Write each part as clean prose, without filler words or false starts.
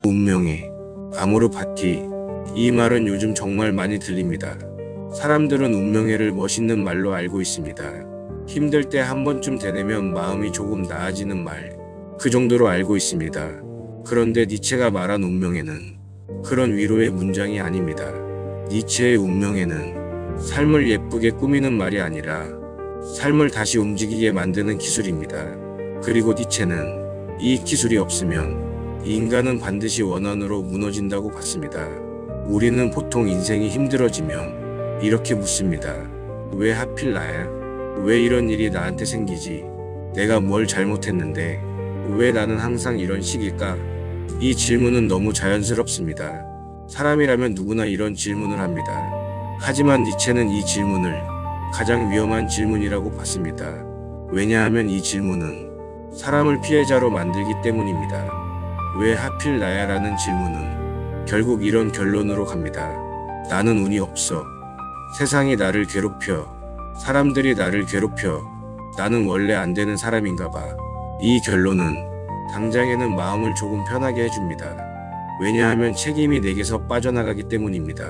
운명의 아모르 파티. 이 말은 요즘 정말 많이 들립니다. 사람들은 운명회를 멋있는 말로 알고 있습니다. 힘들 때 한 번쯤 되뇌면 마음이 조금 나아지는 말, 그 정도로 알고 있습니다. 그런데 니체가 말한 운명회는 그런 위로의 문장이 아닙니다. 니체의 운명회는 삶을 예쁘게 꾸미는 말이 아니라 삶을 다시 움직이게 만드는 기술입니다. 그리고 니체는 이 기술이 없으면 인간은 반드시 원한으로 무너진다고 봤습니다. 우리는 보통 인생이 힘들어지면 이렇게 묻습니다. 왜 하필 나야? 왜 이런 일이 나한테 생기지? 내가 뭘 잘못했는데 왜 나는 항상 이런 식일까? 이 질문은 너무 자연스럽습니다. 사람이라면 누구나 이런 질문을 합니다. 하지만 니체는 이 질문을 가장 위험한 질문이라고 봤습니다. 왜냐하면 이 질문은 사람을 피해자로 만들기 때문입니다. 왜 하필 나야? 라는 질문은 결국 이런 결론으로 갑니다. 나는 운이 없어. 세상이 나를 괴롭혀. 사람들이 나를 괴롭혀. 나는 원래 안 되는 사람인가 봐. 이 결론은 당장에는 마음을 조금 편하게 해줍니다. 왜냐하면 책임이 내게서 빠져나가기 때문입니다.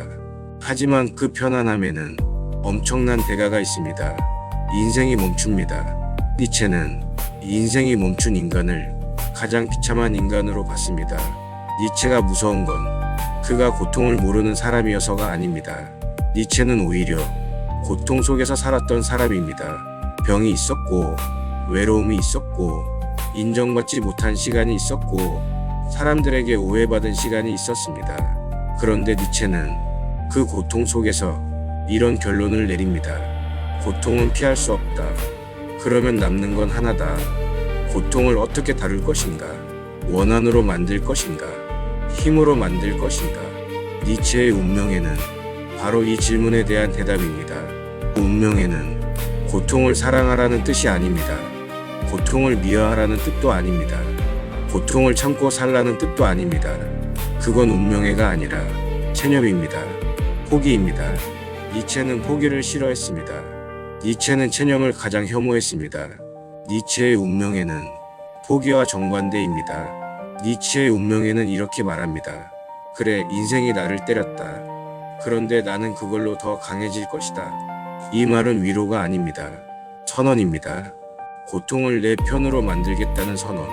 하지만 그 편안함에는 엄청난 대가가 있습니다. 인생이 멈춥니다. 니체는 인생이 멈춘 인간을 가장 비참한 인간으로 봤습니다. 니체가 무서운 건 그가 고통을 모르는 사람이어서가 아닙니다. 니체는 오히려 고통 속에서 살았던 사람입니다. 병이 있었고, 외로움이 있었고, 인정받지 못한 시간이 있었고, 사람들에게 오해받은 시간이 있었습니다. 그런데 니체는 그 고통 속에서 이런 결론을 내립니다. 고통은 피할 수 없다. 그러면 남는 건 하나다. 고통을 어떻게 다룰 것인가? 원한으로 만들 것인가? 힘으로 만들 것인가? 니체의 운명에는 바로 이 질문에 대한 대답입니다. 운명에는 고통을 사랑하라는 뜻이 아닙니다. 고통을 미워하라는 뜻도 아닙니다. 고통을 참고 살라는 뜻도 아닙니다. 그건 운명회가 아니라 체념입니다. 포기입니다. 니체는 포기를 싫어했습니다. 니체는 체념을 가장 혐오했습니다. 니체의 운명회는 포기와 정반대입니다. 니체의 운명회는 이렇게 말합니다. 그래, 인생이 나를 때렸다. 그런데 나는 그걸로 더 강해질 것이다. 이 말은 위로가 아닙니다. 선언입니다. 고통을 내 편으로 만들겠다는 선언,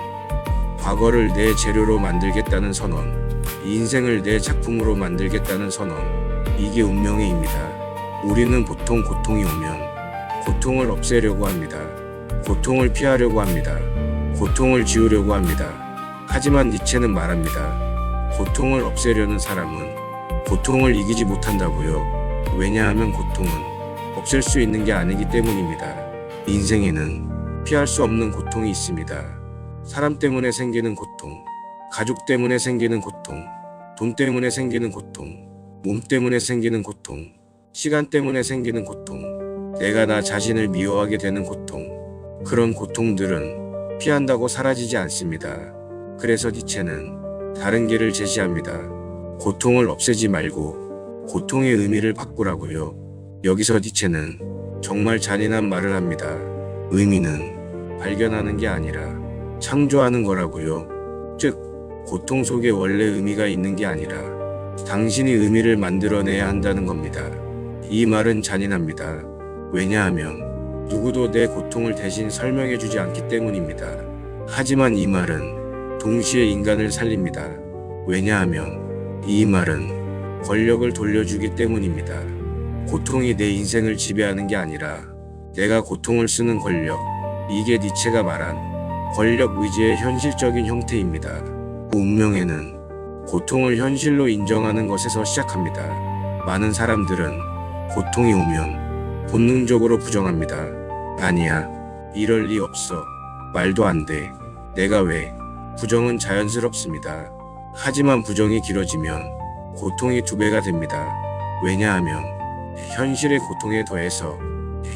과거를 내 재료로 만들겠다는 선언, 인생을 내 작품으로 만들겠다는 선언, 이게 운명회입니다. 우리는 보통 고통이 오면 고통을 없애려고 합니다. 고통을 피하려고 합니다. 고통을 지우려고 합니다. 하지만 니체는 말합니다. 고통을 없애려는 사람은 고통을 이기지 못한다고요. 왜냐하면 고통은 없앨 수 있는 게 아니기 때문입니다. 인생에는 피할 수 없는 고통이 있습니다. 사람 때문에 생기는 고통, 가족 때문에 생기는 고통, 돈 때문에 생기는 고통, 몸 때문에 생기는 고통, 시간 때문에 생기는 고통, 내가 나 자신을 미워하게 되는 고통. 그런 고통들은 피한다고 사라지지 않습니다. 그래서 니체는 다른 길을 제시합니다. 고통을 없애지 말고 고통의 의미를 바꾸라고요. 여기서 니체는 정말 잔인한 말을 합니다. 의미는 발견하는 게 아니라 창조하는 거라고요. 즉, 고통 속에 원래 의미가 있는 게 아니라 당신이 의미를 만들어내야 한다는 겁니다. 이 말은 잔인합니다. 왜냐하면 누구도 내 고통을 대신 설명해주지 않기 때문입니다. 하지만 이 말은 동시에 인간을 살립니다. 왜냐하면 이 말은 권력을 돌려주기 때문입니다. 고통이 내 인생을 지배하는 게 아니라 내가 고통을 쓰는 권력, 이게 니체가 말한 권력 의지의 현실적인 형태입니다. 운명에는 고통을 현실로 인정하는 것에서 시작합니다. 많은 사람들은 고통이 오면 본능적으로 부정합니다. 아니야, 이럴 리 없어. 말도 안 돼. 내가 왜? 부정은 자연스럽습니다. 하지만 부정이 길어지면 고통이 2배가 됩니다. 왜냐하면 현실의 고통에 더해서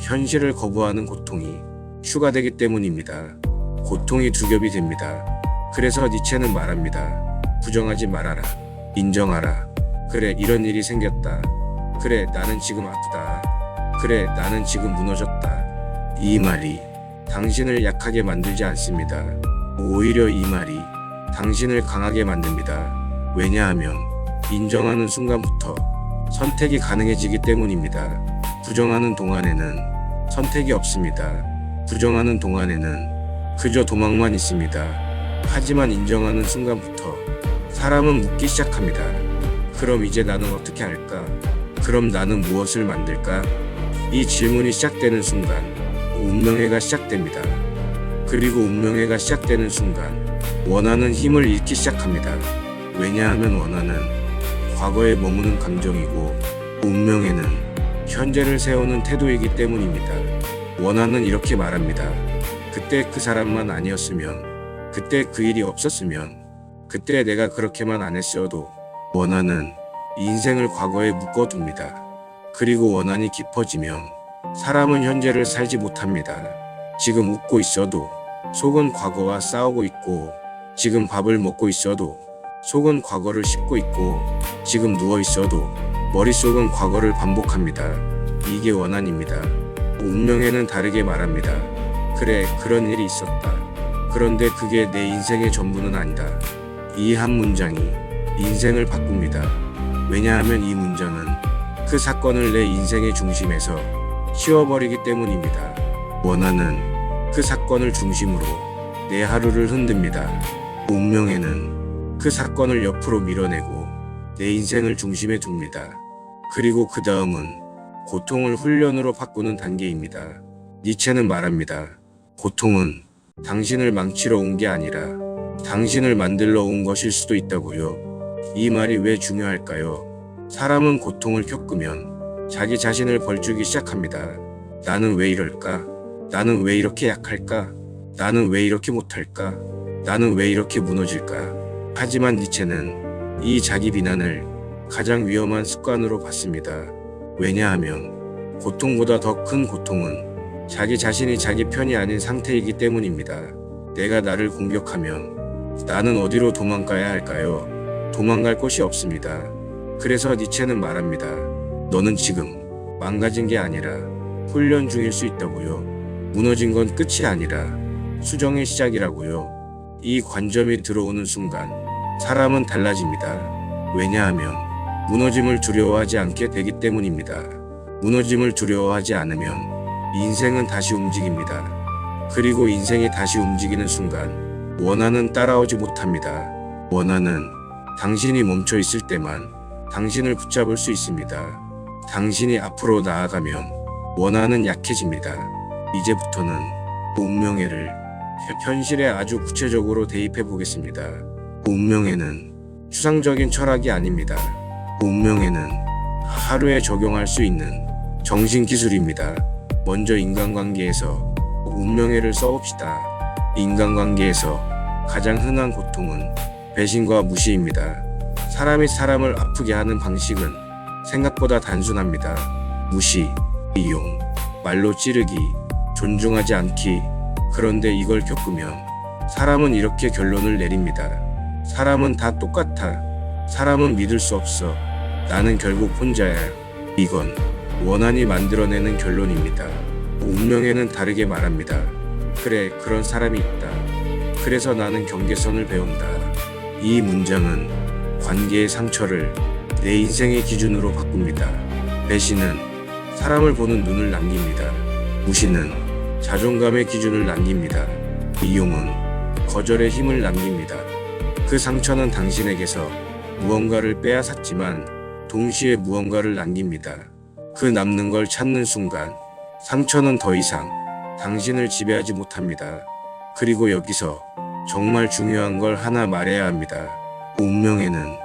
현실을 거부하는 고통이 추가되기 때문입니다. 고통이 2겹이 됩니다. 그래서 니체는 말합니다. 부정하지 말아라. 인정하라. 그래, 이런 일이 생겼다. 그래, 나는 지금 아프다. 그래, 나는 지금 무너졌다. 이 말이 당신을 약하게 만들지 않습니다. 오히려 이 말이 당신을 강하게 만듭니다. 왜냐하면 인정하는 순간부터 선택이 가능해지기 때문입니다. 부정하는 동안에는 선택이 없습니다. 부정하는 동안에는 그저 도망만 있습니다. 하지만 인정하는 순간부터 사람은 묻기 시작합니다. 그럼 이제 나는 어떻게 할까? 그럼 나는 무엇을 만들까? 이 질문이 시작되는 순간 운명회가 시작됩니다. 그리고 운명회가 시작되는 순간 원하는 힘을 잃기 시작합니다. 왜냐하면 원하는 과거에 머무는 감정이고 운명회는 현재를 세우는 태도이기 때문입니다. 원하는 이렇게 말합니다. 그때 그 사람만 아니었으면, 그때 그 일이 없었으면, 그때 내가 그렇게만 안 했어도. 원하는 인생을 과거에 묶어둡니다. 그리고 원한이 깊어지면 사람은 현재를 살지 못합니다. 지금 웃고 있어도 속은 과거와 싸우고 있고, 지금 밥을 먹고 있어도 속은 과거를 씹고 있고, 지금 누워 있어도 머릿속은 과거를 반복합니다. 이게 원한입니다. 운명에는 다르게 말합니다. 그래, 그런 일이 있었다. 그런데 그게 내 인생의 전부는 아니다. 이 한 문장이 인생을 바꿉니다. 왜냐하면 이 문장은 그 사건을 내 인생의 중심에서 치워버리기 때문입니다. 원한은 그 사건을 중심으로 내 하루를 흔듭니다. 운명에는 그 사건을 옆으로 밀어내고 내 인생을 중심에 둡니다. 그리고 그 다음은 고통을 훈련으로 바꾸는 단계입니다. 니체는 말합니다. 고통은 당신을 망치러 온 게 아니라 당신을 만들러 온 것일 수도 있다고요. 이 말이 왜 중요할까요? 사람은 고통을 겪으면 자기 자신을 벌주기 시작합니다. 나는 왜 이럴까? 나는 왜 이렇게 약할까? 나는 왜 이렇게 못할까? 나는 왜 이렇게 무너질까? 하지만 니체는 이 자기 비난을 가장 위험한 습관으로 봤습니다. 왜냐하면 고통보다 더 큰 고통은 자기 자신이 자기 편이 아닌 상태이기 때문입니다. 내가 나를 공격하면 나는 어디로 도망가야 할까요? 도망갈 곳이 없습니다. 그래서 니체는 말합니다. 너는 지금 망가진 게 아니라 훈련 중일 수 있다고요. 무너진 건 끝이 아니라 수정의 시작이라고요. 이 관점이 들어오는 순간 사람은 달라집니다. 왜냐하면 무너짐을 두려워하지 않게 되기 때문입니다. 무너짐을 두려워하지 않으면 인생은 다시 움직입니다. 그리고 인생이 다시 움직이는 순간 원한은 따라오지 못합니다. 원한은 당신이 멈춰 있을 때만 당신을 붙잡을 수 있습니다. 당신이 앞으로 나아가면 원한은 약해집니다. 이제부터는 운명회를 현실에 아주 구체적으로 대입해 보겠습니다. 운명회는 추상적인 철학이 아닙니다. 운명회는 하루에 적용할 수 있는 정신기술입니다. 먼저 인간관계에서 운명회를 써봅시다. 인간관계에서 가장 흔한 고통은 배신과 무시입니다. 사람이 사람을 아프게 하는 방식은 생각보다 단순합니다. 무시, 이용, 말로 찌르기, 존중하지 않기. 그런데 이걸 겪으면 사람은 이렇게 결론을 내립니다. 사람은 다 똑같아. 사람은 믿을 수 없어. 나는 결국 혼자야. 이건 원한이 만들어내는 결론입니다. 운명에는 다르게 말합니다. 그래, 그런 사람이 있다. 그래서 나는 경계선을 배운다. 이 문장은 관계의 상처를 내 인생의 기준으로 바꿉니다. 배신은 사람을 보는 눈을 남깁니다. 무시는 자존감의 기준을 남깁니다. 이용은 거절의 힘을 남깁니다. 그 상처는 당신에게서 무언가를 빼앗았지만 동시에 무언가를 남깁니다. 그 남는 걸 찾는 순간 상처는 더 이상 당신을 지배하지 못합니다. 그리고 여기서 정말 중요한 걸 하나 말해야 합니다. 운명에는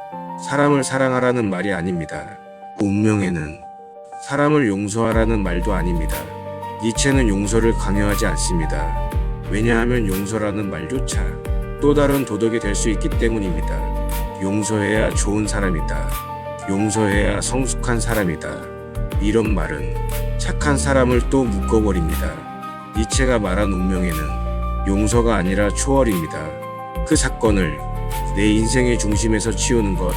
사람을 사랑하라는 말이 아닙니다. 운명에는 사람을 용서하라는 말도 아닙니다. 니체는 용서를 강요하지 않습니다. 왜냐하면 용서라는 말조차 또 다른 도덕이 될 수 있기 때문입니다. 용서해야 좋은 사람이다. 용서해야 성숙한 사람이다. 이런 말은 착한 사람을 또 묶어버립니다. 니체가 말한 운명에는 용서가 아니라 초월입니다. 그 사건을 내 인생의 중심에서 치우는 것,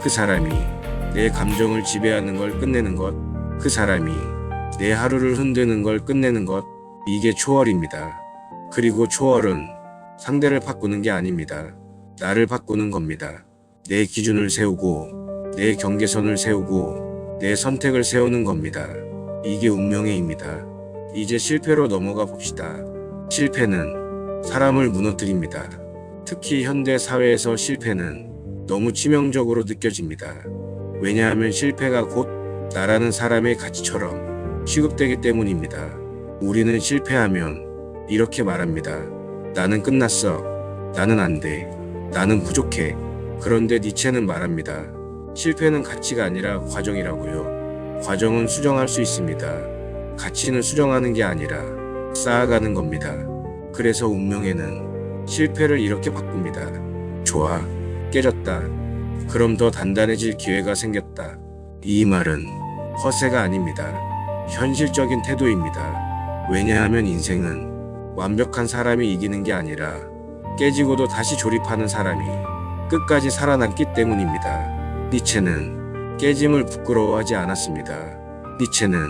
그 사람이 내 감정을 지배하는 걸 끝내는 것, 그 사람이 내 하루를 흔드는 걸 끝내는 것, 이게 초월입니다. 그리고 초월은 상대를 바꾸는 게 아닙니다. 나를 바꾸는 겁니다. 내 기준을 세우고 내 경계선을 세우고 내 선택을 세우는 겁니다. 이게 운명의입니다. 이제 실패로 넘어가 봅시다. 실패는 사람을 무너뜨립니다. 특히 현대 사회에서 실패는 너무 치명적으로 느껴집니다. 왜냐하면 실패가 곧 나라는 사람의 가치처럼 취급되기 때문입니다. 우리는 실패하면 이렇게 말합니다. 나는 끝났어. 나는 안 돼. 나는 부족해. 그런데 니체는 말합니다. 실패는 가치가 아니라 과정이라고요. 과정은 수정할 수 있습니다. 가치는 수정하는 게 아니라 쌓아가는 겁니다. 그래서 운명에는 실패를 이렇게 바꿉니다. 좋아. 깨졌다. 그럼 더 단단해질 기회가 생겼다. 이 말은 허세가 아닙니다. 현실적인 태도입니다. 왜냐하면 인생은 완벽한 사람이 이기는 게 아니라 깨지고도 다시 조립하는 사람이 끝까지 살아남기 때문입니다. 니체는 깨짐을 부끄러워하지 않았습니다. 니체는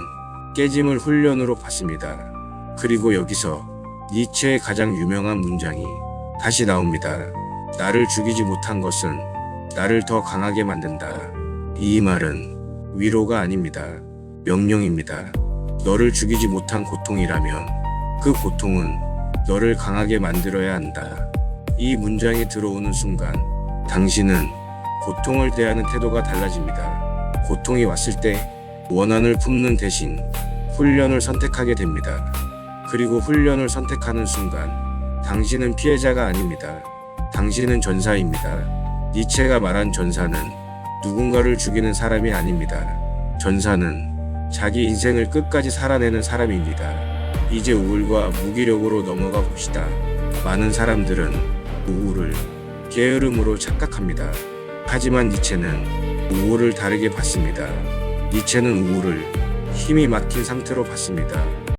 깨짐을 훈련으로 봤습니다. 그리고 여기서 니체의 가장 유명한 문장이 다시 나옵니다. 나를 죽이지 못한 것은 나를 더 강하게 만든다. 이 말은 위로가 아닙니다. 명령입니다. 너를 죽이지 못한 고통이라면 그 고통은 너를 강하게 만들어야 한다. 이 문장이 들어오는 순간 당신은 고통을 대하는 태도가 달라집니다. 고통이 왔을 때 원한을 품는 대신 훈련을 선택하게 됩니다. 그리고 훈련을 선택하는 순간 당신은 피해자가 아닙니다. 당신은 전사입니다. 니체가 말한 전사는 누군가를 죽이는 사람이 아닙니다. 전사는 자기 인생을 끝까지 살아내는 사람입니다. 이제 우울과 무기력으로 넘어가 봅시다. 많은 사람들은 우울을 게으름으로 착각합니다. 하지만 니체는 우울을 다르게 봤습니다. 니체는 우울을 힘이 막힌 상태로 봤습니다.